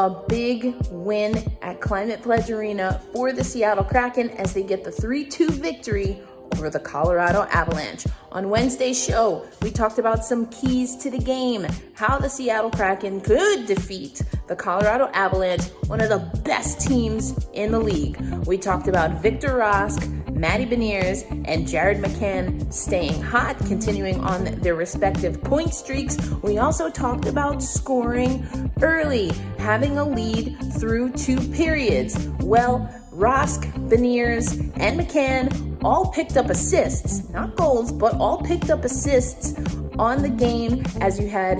A big win at Climate Pledge Arena for the Seattle Kraken as they get the 3-2 victory over the Colorado Avalanche. On Wednesday's show, we talked about some keys to the game, how the Seattle Kraken could defeat the Colorado Avalanche, one of the best teams in the league. We talked about Victor Rask, Matty Beniers, and Jared McCann staying hot, continuing on their respective point streaks. We also talked about scoring early, having a lead through 2 periods. Well, Rask, Beniers, and McCann all picked up assists, not goals, but all picked up assists on the game, as you had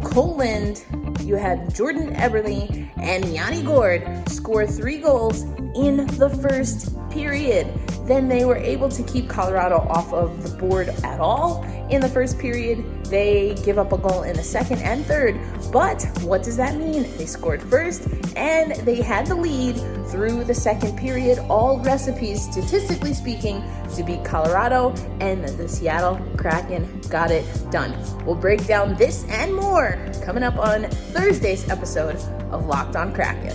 Kole Lind, you had Jordan Eberle, and Yanni Gourde score 3 goals in the first period. Then they were able to keep Colorado off of the board at all in the first period. They give up a goal in the second and third. But what does that mean? They scored first and they had the lead through the second period. All recipes, statistically speaking, to beat Colorado, and the Seattle Kraken got it done. We'll break down this and more coming up on Thursday's episode of Locked On Kraken.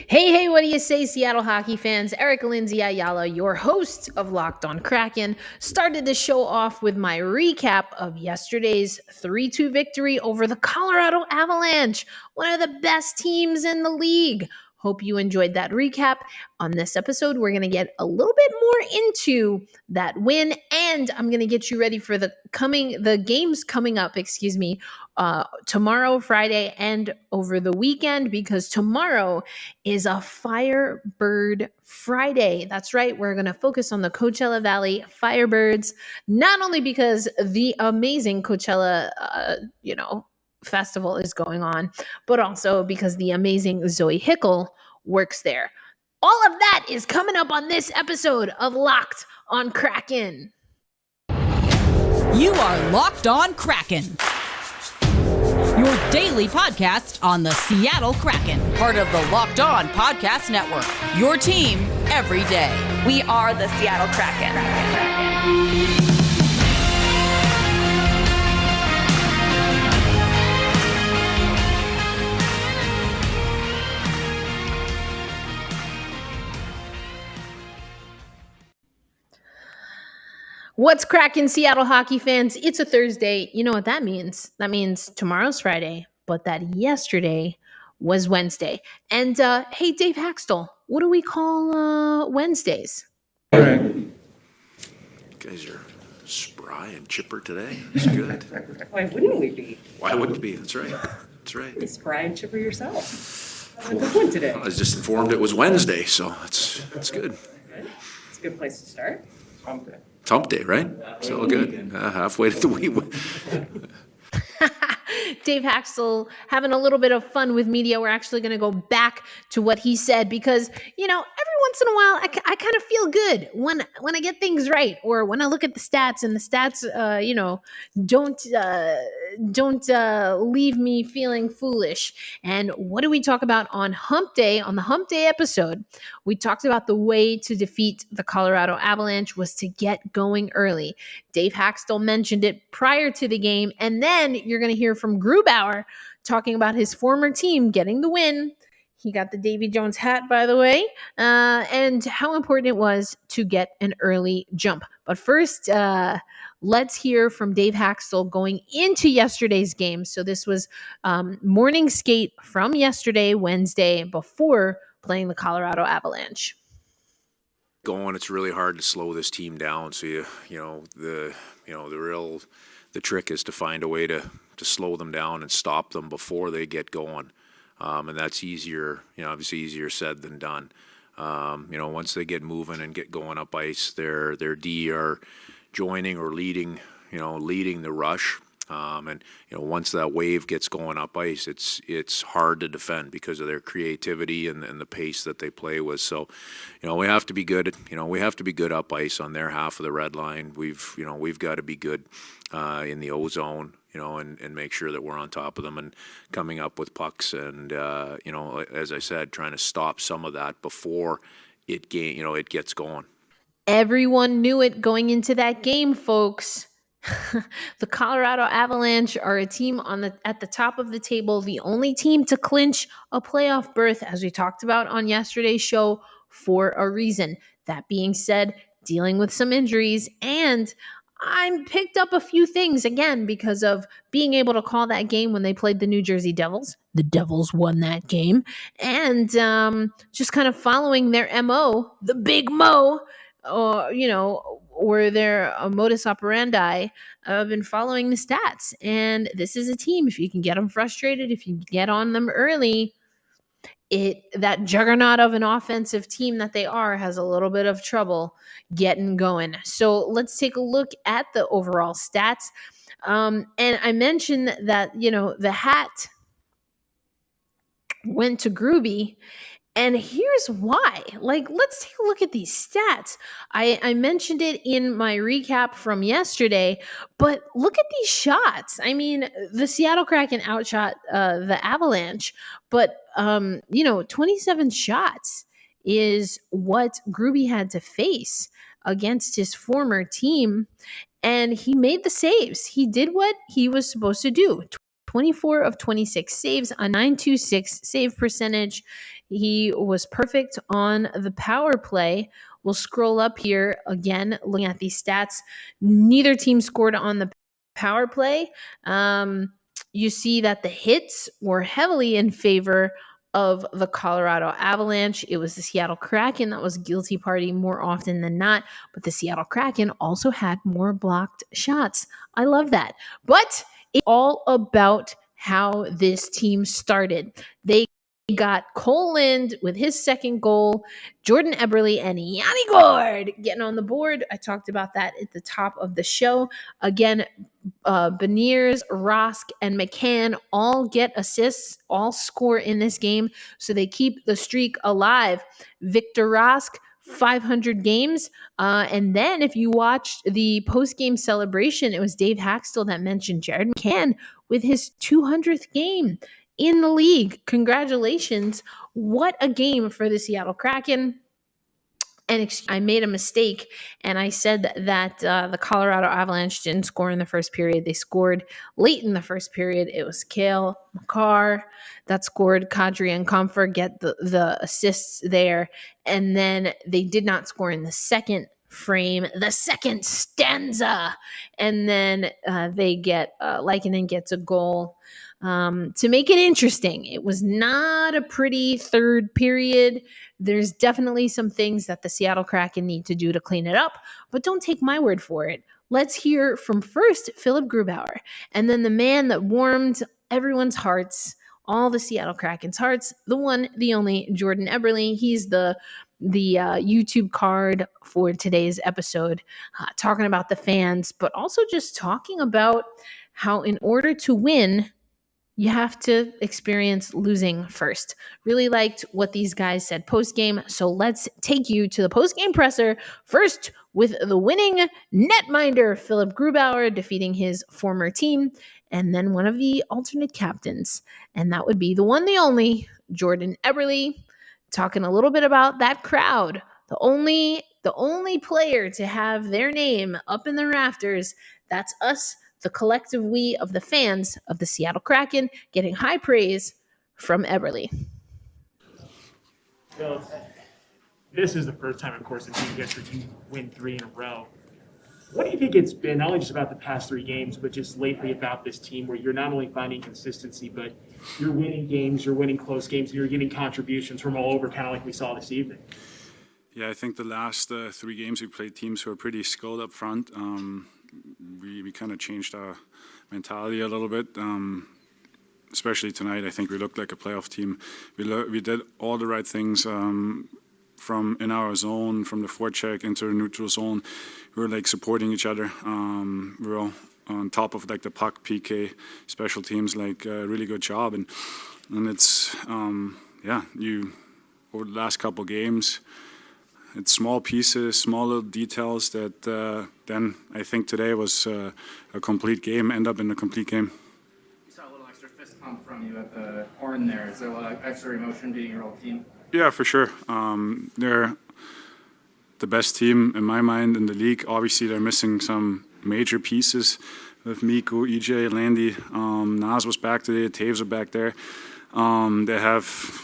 Hey, what do you say, Seattle hockey fans? Eric Lindsay Ayala, your host of Locked On Kraken, started the show off with my recap of yesterday's 3-2 victory over the Colorado Avalanche, one of the best teams in the league. Hope you enjoyed that recap. On this episode, we're going to get a little bit more into that win, and I'm going to get you ready for the games coming up, tomorrow, Friday, and over the weekend, because tomorrow is a Firebird Friday. That's right. We're going to focus on the Coachella Valley Firebirds, not only because the amazing Coachella, festival is going on, but also because the amazing Zoe Hickle works there. All of that is coming up on this episode of Locked On Kraken. You are Locked On Kraken, your daily podcast on the Seattle Kraken, part of the Locked On Podcast Network, your team every day. We are the Seattle Kraken. What's cracking, Seattle hockey fans? It's a Thursday. You know what that means? That means tomorrow's Friday, but that yesterday was Wednesday. And hey, Dave Haxtell, what do we call Wednesdays? All right. You guys are spry and chipper today. It's good. Why wouldn't we be? Why wouldn't we be? That's right. That's right. You're spry and chipper yourself. Have a good one today. I was just informed it was Wednesday, so that's good. Good. It's a good place to start. It's hump day, right? It's all good. Halfway to the week. Dave Haxtell having a little bit of fun with media. We're actually going to go back to what he said because, every once in a while, I kind of feel good when I get things right, or when I look at the stats and the stats, don't leave me feeling foolish. And what do we talk about on Hump Day? On the Hump Day episode, we talked about the way to defeat the Colorado Avalanche was to get going early. Dave Haxtell mentioned it prior to the game, and then you're going to hear from Grubauer talking about his former team getting the win. He got the Davy Jones hat, by the way, and how important it was to get an early jump. But first, let's hear from Dave Haxtell going into yesterday's game. So this was morning skate from yesterday, Wednesday, before playing the Colorado Avalanche. It's really hard to slow this team down. So the trick is to find a way to slow them down and stop them before they get going. And that's easier, obviously easier said than done. Once they get moving and get going up ice, their D are joining or leading the rush. Once that wave gets going up ice, it's hard to defend because of their creativity and the pace that they play with. So, we have to be good. We have to be good up ice on their half of the red line. We've got to be good in the O zone. And make sure that we're on top of them and coming up with pucks and, as I said, trying to stop some of that before it gets going. Everyone knew it going into that game, folks. The Colorado Avalanche are a team at the top of the table, the only team to clinch a playoff berth, as we talked about on yesterday's show, for a reason. That being said, dealing with some injuries, and I picked up a few things again because of being able to call that game when they played the New Jersey Devils. The Devils won that game, and just kind of following their MO, the big Mo, or their modus operandi. I've been following the stats, and this is a team. If you can get them frustrated, if you get on them early, that juggernaut of an offensive team that they are has a little bit of trouble getting going. So let's take a look at the overall stats. And I mentioned that the hat went to Gruby. And here's why. Let's take a look at these stats. I mentioned it in my recap from yesterday, but look at these shots. I mean, the Seattle Kraken outshot the Avalanche, but 27 shots is what Gruby had to face against his former team, and he made the saves. He did what he was supposed to do. 24 of 26 saves, a 926 save percentage. He was perfect on the power play. We'll scroll up here again, looking at these stats. Neither team scored on the power play. You see that the hits were heavily in favor of the Colorado Avalanche. It was the Seattle Kraken that was guilty party more often than not, but the Seattle Kraken also had more blocked shots. I love that. But it's all about how this team started. They got Kole Lind with his second goal, Jordan Eberle and Yanni Gourde getting on the board. I talked about that at the top of the show. Again, Beniers, Rask, and McCann all get assists, all score in this game, so they keep the streak alive. Victor Rask, 500 games. And then if you watched the post-game celebration, it was Dave Haxtell that mentioned Jared McCann with his 200th game in the league. Congratulations. What a game for the Seattle Kraken. And I made a mistake, and I said that the Colorado Avalanche didn't score in the first period. They scored late in the first period. It was Cale Makar that scored. Kadri and Comfort get the assists there. And then they did not score in the second frame, the second stanza. And then they get Likinen gets a goal to make it interesting. It was not a pretty third period. There's definitely some things that the Seattle Kraken need to do to clean it up, but don't take my word for it. Let's hear from first Philipp Grubauer, and then the man that warmed everyone's hearts, all the Seattle Kraken's hearts, the one, the only Jordan Eberle. He's the YouTube card for today's episode, talking about the fans, but also just talking about how in order to win, you have to experience losing first. Really liked what these guys said post-game, so let's take you to the post-game presser first with the winning netminder, Philipp Grubauer, defeating his former team, and then one of the alternate captains, and that would be the one, the only, Jordan Eberle, talking a little bit about that crowd. The only player to have their name up in the rafters, that's us, the collective we of the fans of the Seattle Kraken, getting high praise from Eberle. Well, this is the first time, of course, that you get to win 3 in a row. What do you think it's been, not only just about the past 3 games, but just lately about this team where you're not only finding consistency, but you're winning games, you're winning close games, and you're getting contributions from all over, kind of like we saw this evening? Yeah, I think the last 3 games we played teams who were pretty skilled up front. We kind of changed our mentality a little bit, especially tonight. I think we looked like a playoff team. We did all the right things from in our zone, from the forecheck into the neutral zone. We were like supporting each other. We were all on top of like the puck, PK, special teams, like a really good job. And it's you over the last couple games. It's small pieces, small little details that then I think today was a complete game, end up in a complete game. You saw a little extra fist pump from you at the horn there. Is there a lot of extra emotion beating your whole team? Yeah, for sure. They're the best team in my mind in the league. Obviously, they're missing some major pieces with Mikko, EJ, Landy. Nas was back today. Taves are back there. They have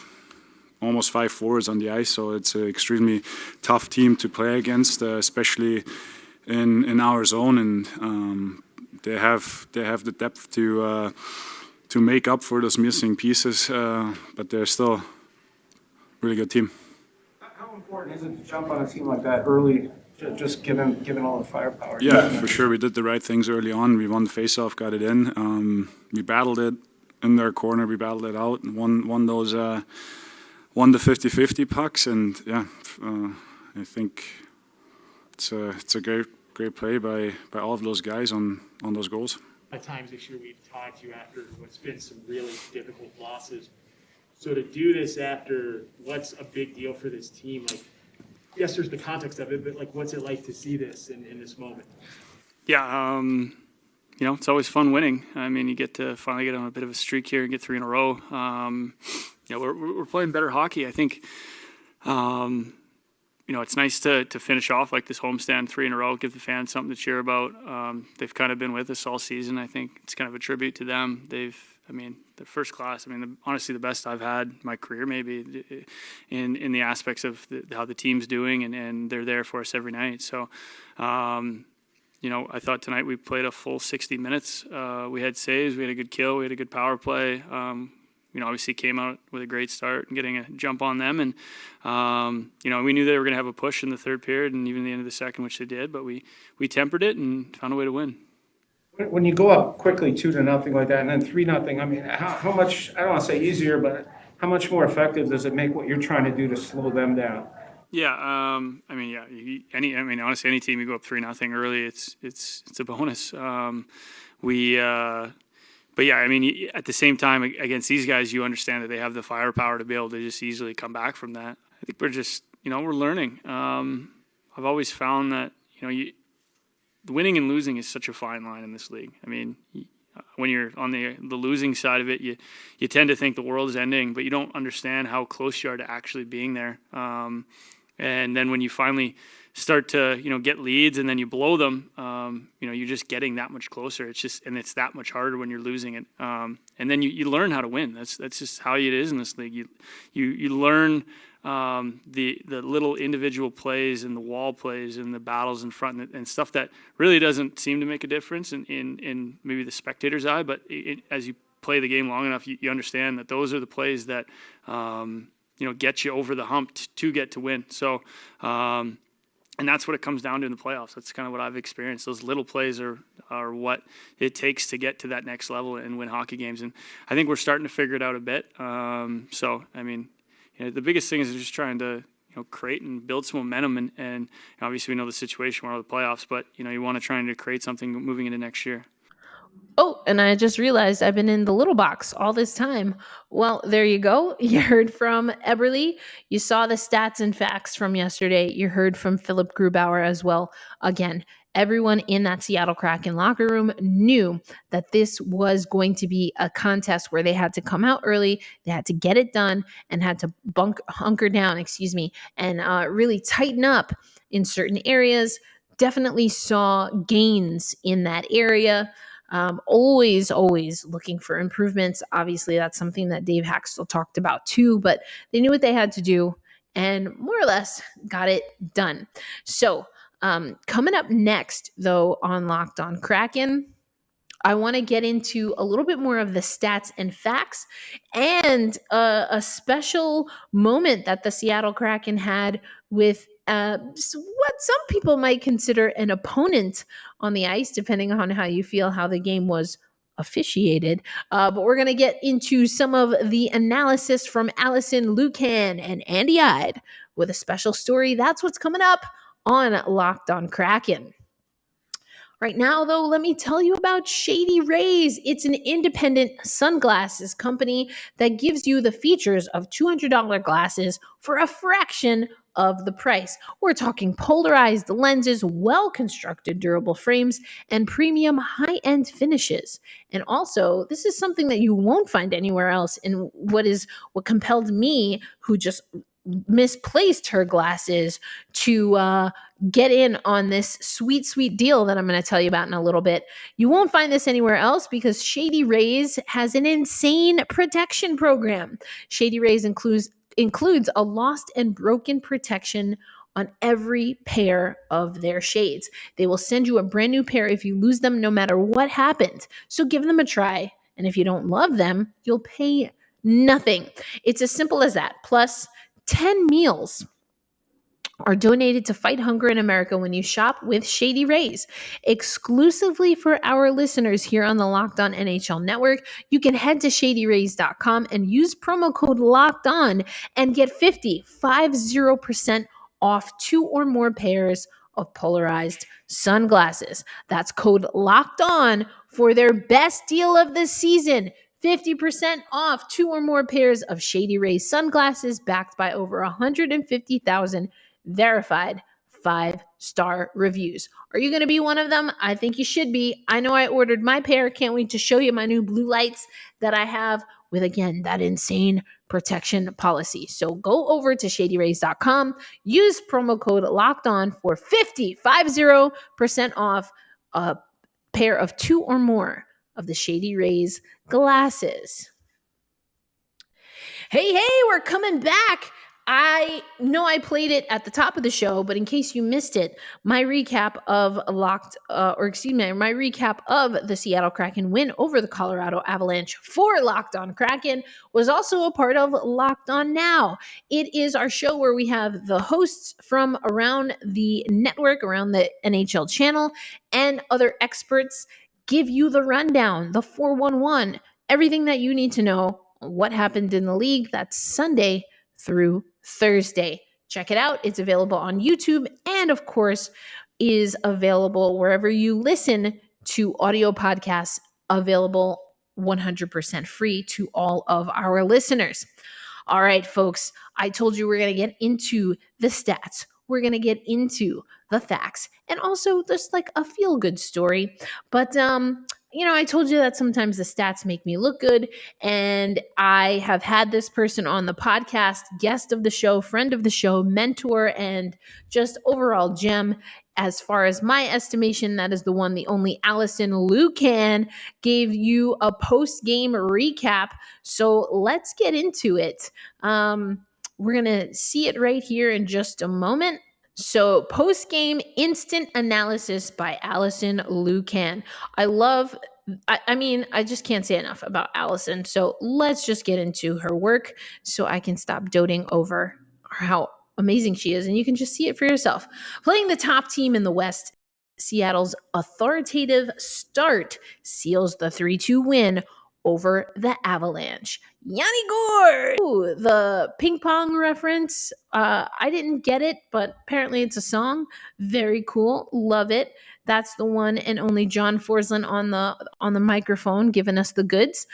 almost 5 forwards on the ice, so it's an extremely tough team to play against, especially in our zone. And they have the depth to make up for those missing pieces, but they're still a really good team. How important is it to jump on a team like that early, just given all the firepower? Yeah, for sure. We did the right things early on. We won the faceoff, got it in. We battled it in their corner. We battled it out and won the 50-50 pucks. And yeah, I think it's a great play by all of those guys on those goals. At times this year we've talked to you after what's been some really difficult losses. So to do this after what's a big deal for this team, like, yes, there's the context of it, but like, what's it like to see this in this moment? Yeah, it's always fun winning. I mean, you get to finally get on a bit of a streak here and get 3 in a row. We're playing better hockey. I think, it's nice to finish off like this homestand 3 in a row, give the fans something to cheer about. They've kind of been with us all season. I think it's kind of a tribute to them. They're first class. Honestly, the best I've had in my career, maybe, in the aspects of how the team's doing, and they're there for us every night. So, I thought tonight we played a full 60 minutes. We had saves, we had a good kill, we had a good power play. Obviously came out with a great start and getting a jump on them. And, we knew they were going to have a push in the third period and even the end of the second, which they did. But we tempered it and found a way to win. When you go up quickly 2-0 like that and then 3-0, how much, I don't want to say easier, but how much more effective does it make what you're trying to do to slow them down? Yeah, honestly, any team you go up 3-0 early, it's a bonus. But yeah, at the same time, against these guys, you understand that they have the firepower to be able to just easily come back from that. I think we're just, we're learning. I've always found that, winning and losing is such a fine line in this league. When you're on the losing side of it, you tend to think the world is ending, but you don't understand how close you are to actually being there. And then when you finally start to, get leads and then you blow them, you're just getting that much closer. It's that much harder when you're losing it. And then you learn how to win. That's just how it is in this league. You learn the little individual plays and the wall plays and the battles in front and stuff that really doesn't seem to make a difference in maybe the spectator's eye. But as you play the game long enough, you understand that those are the plays that get you over the hump to get to win. So. And that's what it comes down to in the playoffs. That's kind of what I've experienced. Those little plays are what it takes to get to that next level and win hockey games. And I think we're starting to figure it out a bit. The biggest thing is just trying to create and build some momentum. And obviously we know the situation we're in the playoffs, but you want to try and create something moving into next year. Oh, and I just realized I've been in the little box all this time. Well, there you go. You heard from Eberle. You saw the stats and facts from yesterday. You heard from Philipp Grubauer as well. Again, everyone in that Seattle Kraken locker room knew that this was going to be a contest where they had to come out early, they had to get it done, and had to hunker down, and really tighten up in certain areas. Definitely saw gains in that area. Always looking for improvements. Obviously, that's something that Dave Haxtell talked about too, but they knew what they had to do and more or less got it done. So coming up next, though, on Locked On Kraken, I want to get into a little bit more of the stats and facts and a special moment that the Seattle Kraken had with what some people might consider an opponent on the ice, depending on how you feel how the game was officiated. But we're going to get into some of the analysis from Alison, Lukan, and Andy Eide with a special story. That's what's coming up on Locked On Kraken. Right now, though, let me tell you about Shady Rays. It's an independent sunglasses company that gives you the features of $200 glasses for a fraction of the price. We're talking polarized lenses, well-constructed durable frames, and premium high-end finishes. And also, this is something that you won't find anywhere else, and what compelled me, who just misplaced her glasses to get in on this sweet, sweet deal that I'm going to tell you about in a little bit. You won't find this anywhere else because Shady Rays has an insane protection program. Shady Rays includes a lost and broken protection on every pair of their shades. They will send you a brand new pair if you lose them, no matter what happens. So give them a try. And if you don't love them, you'll pay nothing. It's as simple as that. Plus, 10 meals are donated to fight hunger in America when you shop with Shady Rays. Exclusively for our listeners here on the Locked On NHL Network, you can head to shadyrays.com and use promo code Locked On and get 50% off 2 or more pairs of polarized sunglasses. That's code Locked On for their best deal of the season. 50% off 2 or more pairs of Shady Rays sunglasses backed by over 150,000 verified 5-star reviews. Are you going to be one of them? I think you should be. I know I ordered my pair. Can't wait to show you my new blue lights that I have with, again, that insane protection policy. So go over to shadyrays.com, use promo code Locked On for 50% off a pair of 2 or more of the Shady Rays glasses. Hey, we're coming back. I know I played it at the top of the show, but in case you missed it, my recap of my recap of the Seattle Kraken win over the Colorado Avalanche for Locked On Kraken was also a part of Locked On Now. It is our show where we have the hosts from around the network, around the NHL channel, and other experts give you the rundown, the 411, everything that you need to know, what happened in the league. That's Sunday through Thursday. Check it out. It's available on YouTube and, of course, is available wherever you listen to audio podcasts, available 100% free to all of our listeners. All right, folks, I told you we're going to get into the stats. We're going to get into the facts and also just like a feel-good story. But, I told you that sometimes the stats make me look good, and I have had this person on the podcast, guest of the show, friend of the show, mentor, and just overall gem. As far as my estimation, that is the one, the only Alison Lukan gave you a post-game recap. So let's get into it. We're going to see it right here in just a moment. So post-game instant analysis by Alison Lukan. I just can't say enough about Alison. So let's just get into her work so I can stop doting over how amazing she is. And you can just see it for yourself. Playing the top team in the West, Seattle's authoritative start seals the 3-2 win over the Avalanche. Yanni Gourde! Ooh, the ping pong reference. I didn't get it, but apparently it's a song. Very cool. Love it. That's the one and only John Forsland on the microphone giving us the goods.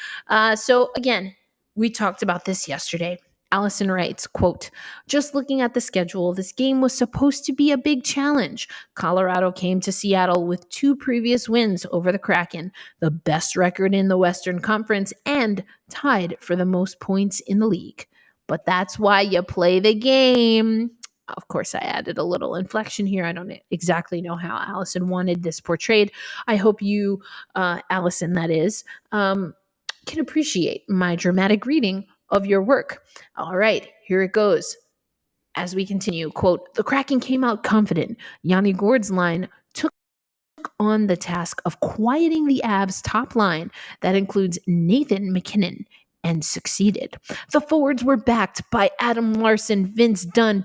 So again, we talked about this yesterday. Alison writes, quote, "Just looking at the schedule, this game was supposed to be a big challenge. Colorado came to Seattle with 2 previous wins over the Kraken, the best record in the Western Conference, and tied for the most points in the league. But that's why you play the game." Of course, I added a little inflection here. I don't exactly know how Alison wanted this portrayed. I hope you, Alison, that is, can appreciate my dramatic reading of your work. All right, here it goes. As we continue, quote, "The Kraken came out confident. Yanni Gourde's line took on the task of quieting the Avs' top line that includes Nathan McKinnon and succeeded. The forwards were backed by the Adam Larsson Vince Dunn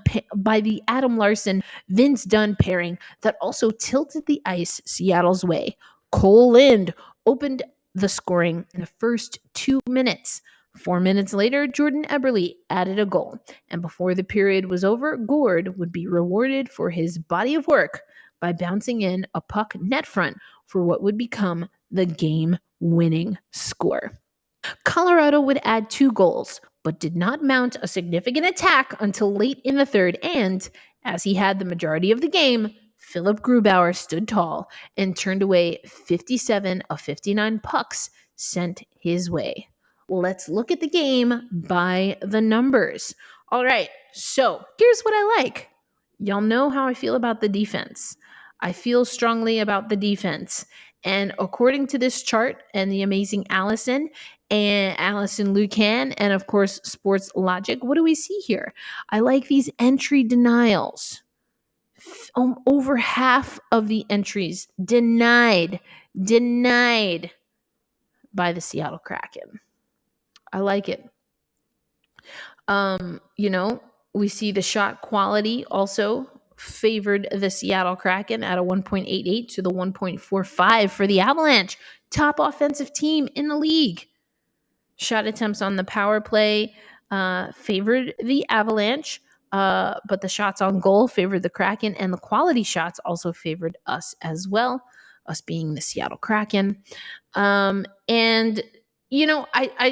pairing that also tilted the ice Seattle's way. Kole Lind opened the scoring in the first 2 minutes. 4 minutes later, Jordan Eberle added a goal. And before the period was over, Gourde would be rewarded for his body of work by bouncing in a puck net front for what would become the game-winning score. Colorado would add 2 goals, but did not mount a significant attack until late in the third. And as he had the majority of the game, Philipp Grubauer stood tall and turned away 57 of 59 pucks sent his way. Let's look at the game by the numbers. All right, so here's what I like. Y'all know how I feel about the defense. I feel strongly about the defense. And according to this chart and the amazing Alison and Alison Lukan, and of course, Sports Logic, what do we see here? I like these entry denials. Over half of the entries denied by the Seattle Kraken. I like it. We see the shot quality also favored the Seattle Kraken at a 1.88 to the 1.45 for the Avalanche, top offensive team in the league. Shot attempts on the power play favored the Avalanche, but the shots on goal favored the Kraken, and the quality shots also favored us as well, us being the Seattle Kraken. I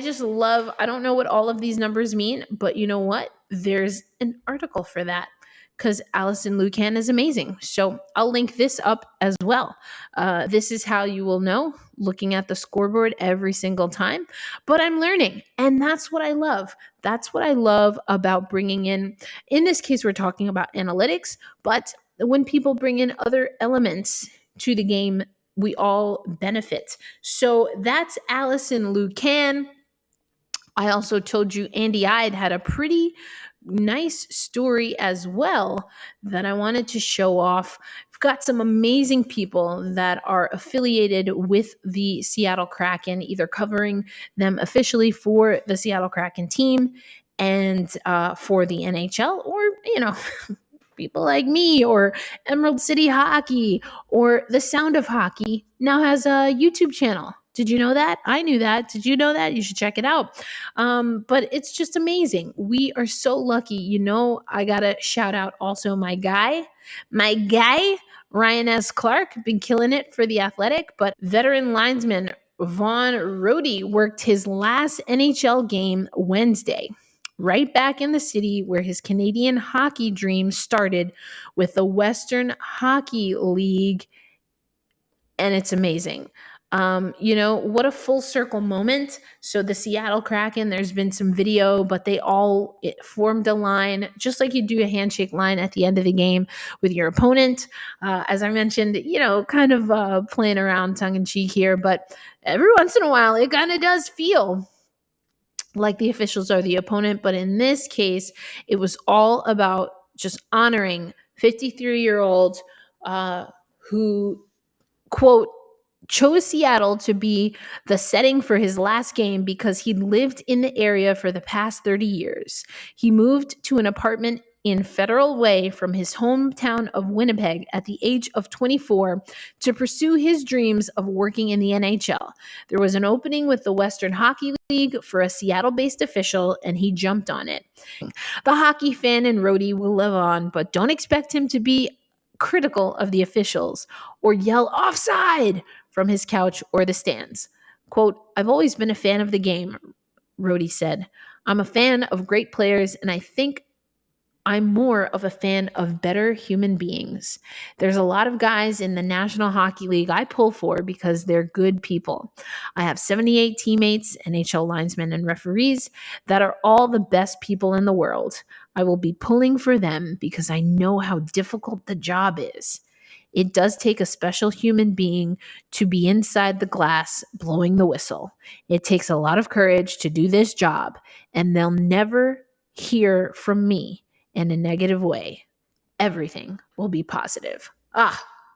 just love, I don't know what all of these numbers mean, but you know what? There's an article for that because Alison Lukan is amazing. So I'll link this up as well. This is how you will know looking at the scoreboard every single time. But I'm learning, and that's what I love. That's what I love about bringing in this case, we're talking about analytics, but when people bring in other elements to the game, we all benefit. So that's Alison Lukan. I also told you Andy Eide had a pretty nice story as well that I wanted to show off. We've got some amazing people that are affiliated with the Seattle Kraken, either covering them officially for the Seattle Kraken team and for the NHL, or, people like me, or Emerald City Hockey, or The Sound of Hockey now has a YouTube channel. Did you know that? I knew that. Did you know that? You should check it out. But it's just amazing. We are so lucky. I got to shout out also my guy, Ryan S. Clark, been killing it for The Athletic, but veteran linesman Vaughan Rody worked his last NHL game Wednesday, right back in the city where his Canadian hockey dream started with the Western Hockey League. And it's amazing. What a full circle moment. So the Seattle Kraken, there's been some video, but they all formed a line, just like you do a handshake line at the end of the game with your opponent. As I mentioned, kind of playing around tongue in cheek here, but every once in a while, it kind of does feel like the officials are the opponent. But in this case, it was all about just honoring 53-year-old who, quote, chose Seattle to be the setting for his last game because he lived in the area for the past 30 years. He moved to an apartment in Federal Way from his hometown of Winnipeg at the age of 24 to pursue his dreams of working in the NHL. There was an opening with the Western Hockey League for a Seattle-based official, and he jumped on it. The hockey fan in Rody will live on, but don't expect him to be critical of the officials or yell offside from his couch or the stands. Quote, "I've always been a fan of the game," Rody said. "I'm a fan of great players, and I think I'm more of a fan of better human beings. There's a lot of guys in the National Hockey League I pull for because they're good people. I have 78 teammates, NHL linesmen, and referees that are all the best people in the world. I will be pulling for them because I know how difficult the job is. It does take a special human being to be inside the glass blowing the whistle. It takes a lot of courage to do this job, and they'll never hear from me in a negative way. Everything will be positive."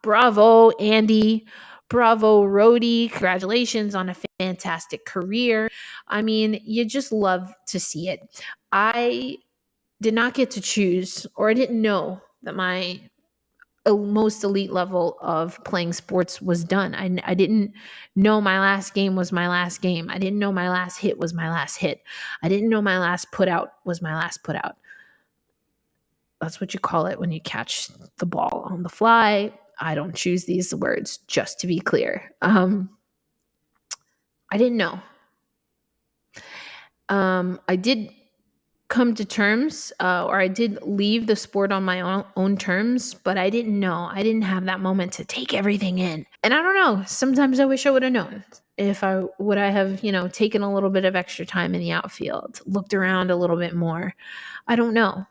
Bravo, Andy. Bravo, Rody. Congratulations on a fantastic career. I mean, you just love to see it. I did not get to choose, or I didn't know that my most elite level of playing sports was done. I didn't know my last game was my last game. I didn't know my last hit was my last hit. I didn't know my last put out was my last put out. That's what you call it when you catch the ball on the fly. I don't choose these words, just to be clear. I didn't know. I did come to terms, or I did leave the sport on my own terms, but I didn't know. I didn't have that moment to take everything in. And I don't know. Sometimes I wish I would have known. would I have, taken a little bit of extra time in the outfield, looked around a little bit more? I don't know.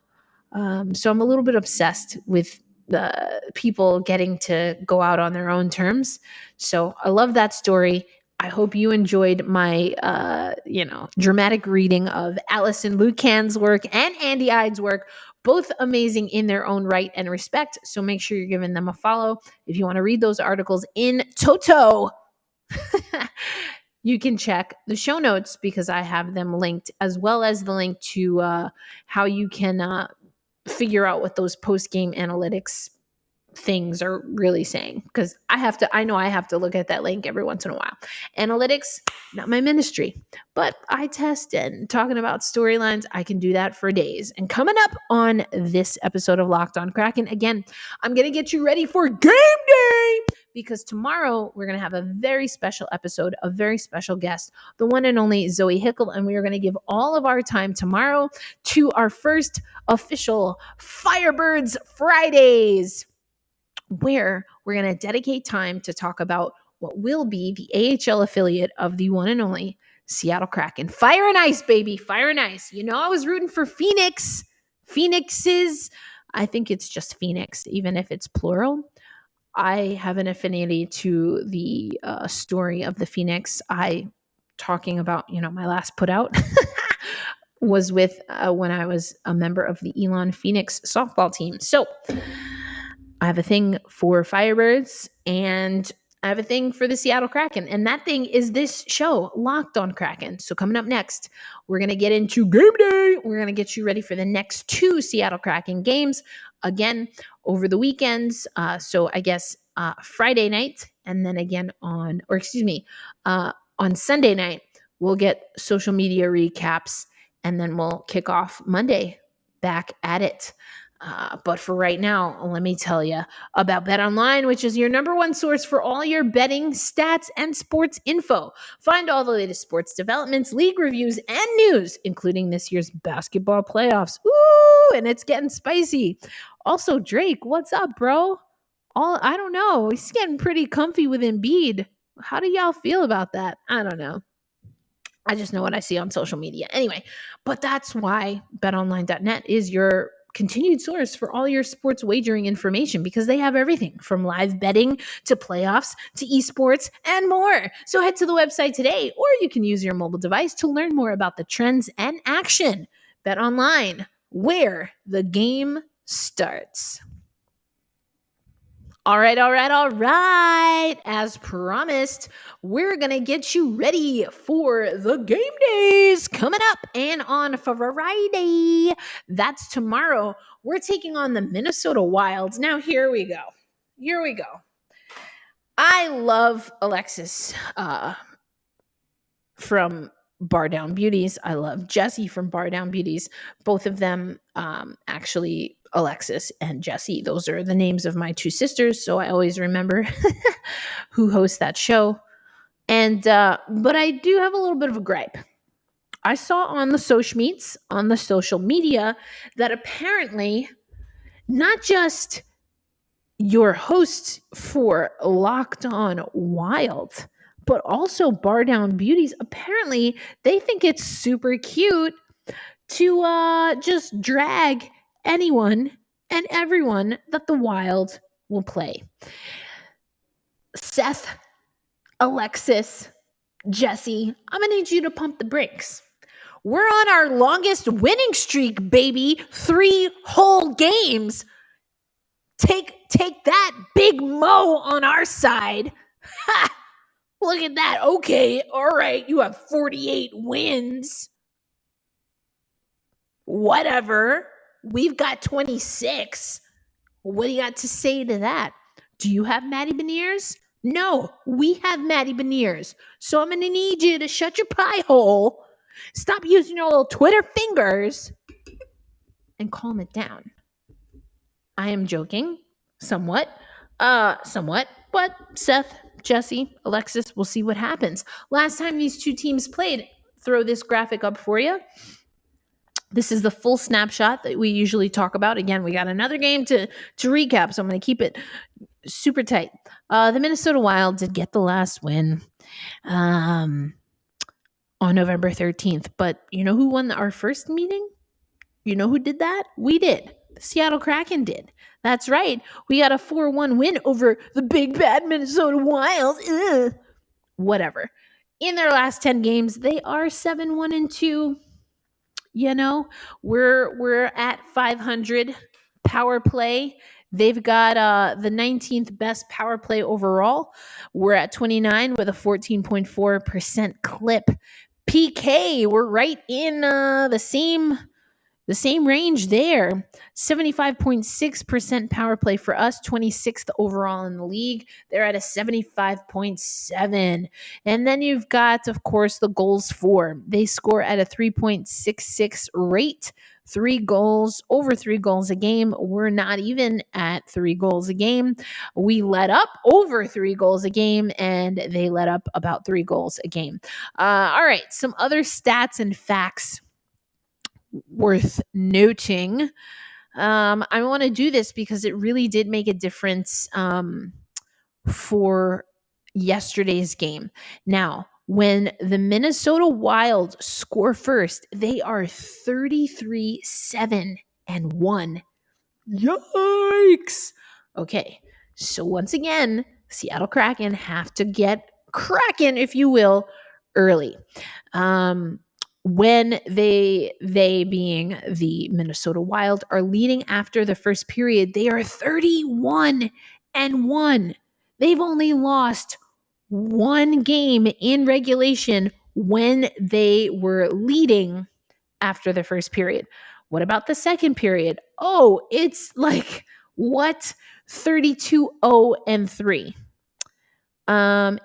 So I'm a little bit obsessed with the people getting to go out on their own terms. So I love that story. I hope you enjoyed my, dramatic reading of Alison, Lukan's work and Andy Eide's work, both amazing in their own right and respect. So make sure you're giving them a follow. If you want to read those articles in toto, you can check the show notes because I have them linked, as well as the link to how you can figure out what those post-game analytics things are really saying, because I know I have to look at that link every once in a while. Analytics, not my ministry, but I test, and talking about storylines, I can do that for days. And coming up on this episode of Locked On Kraken, again, I'm going to get you ready for game day, because tomorrow we're going to have a very special episode, a very special guest, the one and only Zoe Hickel, and we are going to give all of our time tomorrow to our first official Firebirds Fridays, where we're going to dedicate time to talk about what will be the AHL affiliate of the one and only Seattle Kraken. Fire and ice, baby. Fire and ice. I was rooting for Phoenix. Phoenixes. I think it's just Phoenix, even if it's plural. I have an affinity to the story of the Phoenix. Talking about, my last put out was with when I was a member of the Elon Phoenix softball team. So I have a thing for Firebirds, and I have a thing for the Seattle Kraken, and that thing is this show, Locked On Kraken. So coming up next, we're going to get into game day. We're going to get you ready for the next 2 Seattle Kraken games, again, over the weekends. So I guess Friday night, and then again on Sunday night, we'll get social media recaps, and then we'll kick off Monday back at it. But for right now, let me tell you about BetOnline, which is your number one source for all your betting, stats, and sports info. Find all the latest sports developments, league reviews, and news, including this year's basketball playoffs. Ooh, and it's getting spicy. Also, Drake, what's up, bro? I don't know. He's getting pretty comfy with Embiid. How do y'all feel about that? I don't know. I just know what I see on social media. Anyway, but that's why betonline.net is your continued source for all your sports wagering information, because they have everything from live betting to playoffs to esports and more. So head to the website today, or you can use your mobile device to learn more about the trends and action. BetOnline, where the game starts. All right. As promised, we're going to get you ready for the game days coming up. And on Friday, that's tomorrow, we're taking on the Minnesota Wild. Now, here we go. I love Alexis from Bar Down Beauties. I love Jessie from Bar Down Beauties. Both of them actually, Alexis and Jessie, those are the names of my 2 sisters, so I always remember who hosts that show. And but I do have a little bit of a gripe. I saw on the social media, that apparently not just your hosts for Locked On Wild, but also Bar Down Beauties, apparently they think it's super cute to just drag anyone and everyone that the Wild will play. Seth, Alexis, Jessie, I'm going to need you to pump the brakes. We're on our longest winning streak, baby. 3 whole games. Take that, Big Mo on our side. Ha! Look at that. Okay, all right, you have 48 wins. Whatever. We've got 26. What do you got to say to that? Do you have Maddie Beniers? No, we have Maddie Beniers. So I'm going to need you to shut your pie hole, stop using your little Twitter fingers, and calm it down. I am joking. Somewhat. But Seth, Jessie, Alexis, we'll see what happens. Last time these 2 teams played, throw this graphic up for you. This is the full snapshot that we usually talk about. Again, we got another game to recap, so I'm going to keep it super tight. The Minnesota Wild did get the last win. on November 13th. But you know who won our first meeting? You know who did that? We did. The Seattle Kraken did. That's right. We got a 4-1 win over the big bad Minnesota Wild. Ugh. Whatever. In their last 10 games, they are 7-1-2. You know, we're at 500 power play. They've got the 19th best power play overall. We're at 29 with a 14.4% clip. PK, we're right in the same range there. 75.6% power play for us, 26th overall in the league. They're at a 75.7. And then you've got, of course, the goals for. They score at a 3.66 rate. 3 goals, over 3 goals a game. We're not even at 3 goals a game. We let up over 3 goals a game, and they let up about 3 goals a game. All right, some other stats and facts worth noting. I want to do this because it really did make a difference for yesterday's game. Now, when the Minnesota Wild score first, they are 33-7-1. Yikes! Okay, so once again, Seattle Kraken have to get cracking, if you will, early. When they being the Minnesota Wild are leading after the first period, they are 31-1. They've only lost 1 game in regulation when they were leading after the first period. What about the second period? Oh, it's like, what? 32-0-3.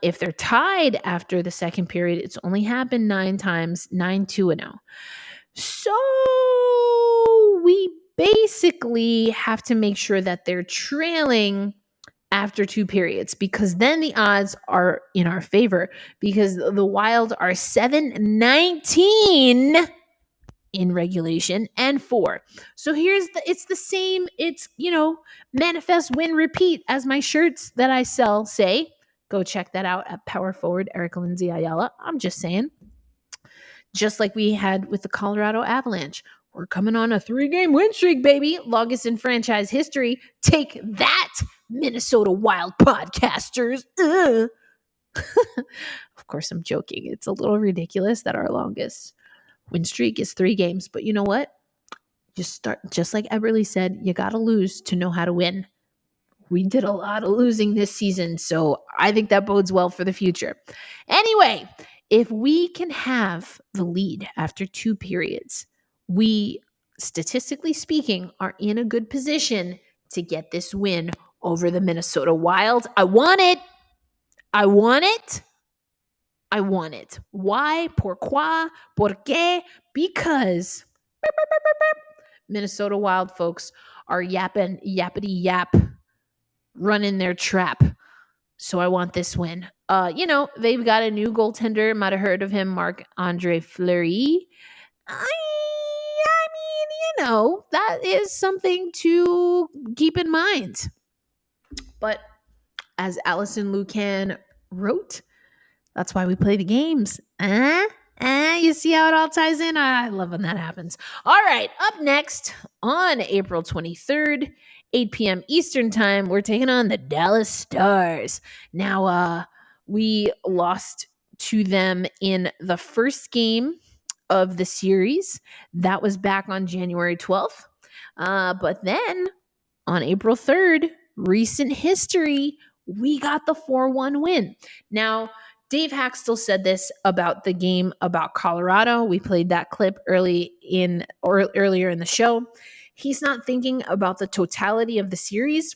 If they're tied after the second period, it's only happened 9 times, 9-2-0. So we basically have to make sure that they're trailing after 2 periods, because then the odds are in our favor, because the Wild are 7-19 in regulation and 4. So it's the same, it's, manifest, win, repeat, as my shirts that I sell say. Go check that out at Power Forward, Erica Lindsay Ayala. I'm just saying. Just like we had with the Colorado Avalanche. We're coming on a 3-game win streak, baby. Longest in franchise history. Take that, Minnesota Wild podcasters. Of course, I'm joking. It's a little ridiculous that our longest win streak is 3 games. But you know what? Just like Eberle said, you got to lose to know how to win. We did a lot of losing this season, so I think that bodes well for the future. Anyway, if we can have the lead after 2 periods, we, statistically speaking, are in a good position to get this win over the Minnesota Wild. I want it. Why? Pourquoi? ¿Por qué? Because Minnesota Wild folks are yappity yap, running their trap. So I want this win. They've got a new goaltender. Might have heard of him, Marc-Andre Fleury. I mean, that is something to keep in mind. But as Alison Lukan wrote, that's why we play the games. You see how it all ties in? I love when that happens. All right, up next on April 23rd, 8 p.m. Eastern Time, we're taking on the Dallas Stars. Now, we lost to them in the first game of the series. That was back on January 12th. But then on April 3rd, recent history, we got the 4-1 win. Now, Dave Haxtell said this about the game about Colorado. We played that clip earlier in the show. He's not thinking about the totality of the series,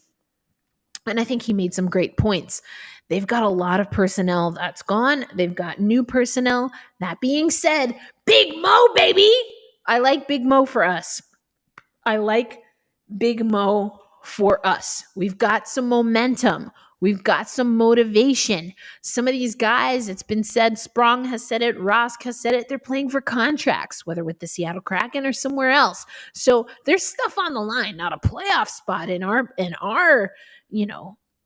and I think he made some great points. They've got a lot of personnel that's gone. They've got new personnel. That being said, Big Mo, baby! I like Big Mo for us. We've got some momentum. We've got some motivation. Some of these guys, it's been said, Sprong has said it, Rask has said it, they're playing for contracts, whether with the Seattle Kraken or somewhere else. So there's stuff on the line, not a playoff spot in our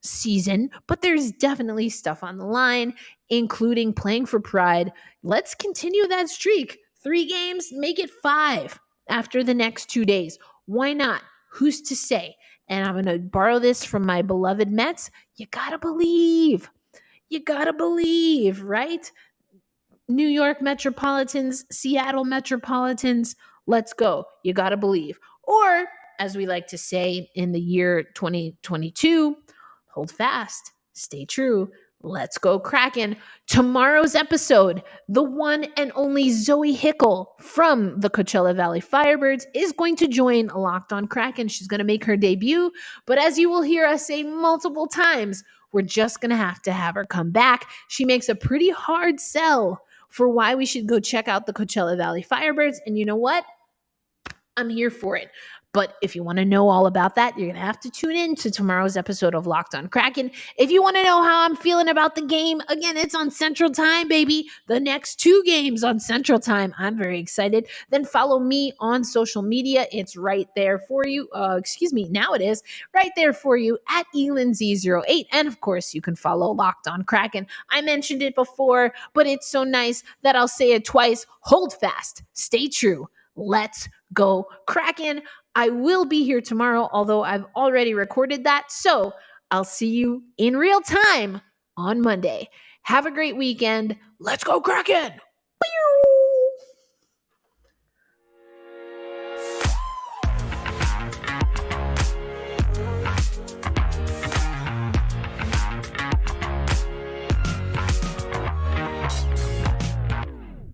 season, but there's definitely stuff on the line. including playing for pride. Let's continue that streak. 3 games, make it 5 after the next 2 days. Why not? Who's to say? And I'm going to borrow this from my beloved Mets. You got to believe. You got to believe, right? New York Metropolitans, Seattle Metropolitans, let's go. You got to believe. Or, as we like to say in the year 2022, hold fast, stay true. Let's go Kraken. Tomorrow's episode, the one and only Zoe Hickle from the Coachella Valley Firebirds is going to join Locked on Kraken. She's going to make her debut. But as you will hear us say multiple times, we're just going to have her come back. She makes a pretty hard sell for why we should go check out the Coachella Valley Firebirds. And you know what? I'm here for it. But if you want to know all about that, you're going to have to tune in to tomorrow's episode of Locked on Kraken. If you want to know how I'm feeling about the game, again, it's on Central Time, baby. The next 2 games on Central Time. I'm very excited. Then follow me on social media. It's right there for you. Now it is right there for you at ElinZ08. And of course, you can follow Locked on Kraken. I mentioned it before, but it's so nice that I'll say it twice. Hold fast. Stay true. Let's go Kraken. I will be here tomorrow, although I've already recorded that. So I'll see you in real time on Monday. Have a great weekend. Let's go Kraken.